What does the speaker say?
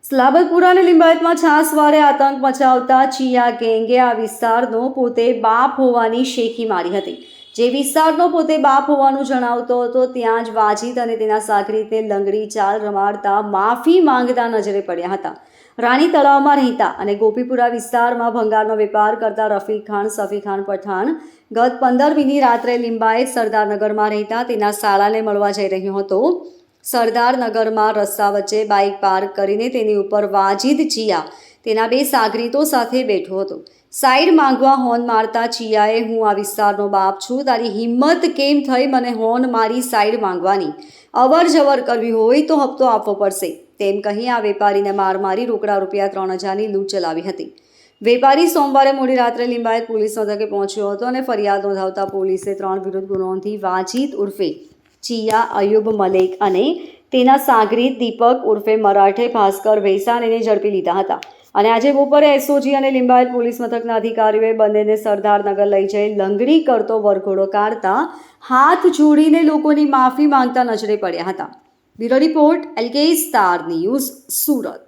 સ્લાબતપુરા અને લિંબાયતમાં છાસવારે આતંક મચાવતા ચિયા ગેંગે આ વિસ્તારનો પોતે બાપ હોવાની શેખી મારી હતી। જે વિસ્તારનો પોતે બાપ હોવાનું જણાવતો હતો ત્યાં જ વાજીદ અને તેના સાગરીતને લંગડી ચાલ રમાડતા માફી માંગતા નજરે પડ્યા હતા। રાણી તળાવમાં રહેતા અને ગોપીપુરા વિસ્તારમાં ભંગારનો વેપાર કરતા રફીક ખાન સફી ખાન પઠાણ ગત 15મીની રાત્રે લિંબાયત સરદારનગરમાં રહેતા તેના શાળાને મળવા જઈ રહ્યો હતો। સરદારનગરમાં રસ્તા વચ્ચે બાઇક પાર્ક કરીને તેની ઉપર વાજીદ ચિયા તેના બે સાગરીતો સાથે બેઠો હતો। સાઈડ માંગવા હોર્ન મારતા ચિયાએ હું આ વિસ્તારનો બાપ છું, તારી હિંમત કેમ થઈ મને હોર્ન મારી સાઈડ માંગવાની? અવર જવર કરવી હોય તો હપ્તો આપવો પડશે તેમ કહી આ વેપારીને માર મારી રોકડા રૂપિયા 3000ની લૂંટ ચલાવી હતી। વેપારી સોમવારે મોડી રાત્રે લિંબાયત પોલીસ મથકે પહોંચ્યો હતો અને ફરિયાદ નોંધાવતા પોલીસે 3 વિરુદ્ધ ગુનો નોંધી વાજીદ ઉર્ફે ચિયા અયુબ મલેક અને તેના સાગરીત દીપક ઉર્ફે મરાઠે ભાસ્કર વૈસાણીને ઝડપી લીધા હતા। અને આજે બપોરે એસઓજી અને લિંબાયત પોલીસ મથકના અધિકારીઓએ બંનેને સરદારનગર લઈ જઈ લંગડી કરતો વરઘોડો કાઢતા હાથ જોડીને લોકોની માફી માંગતા નજરે પડ્યા હતા। Bureau report LK star news, Surat.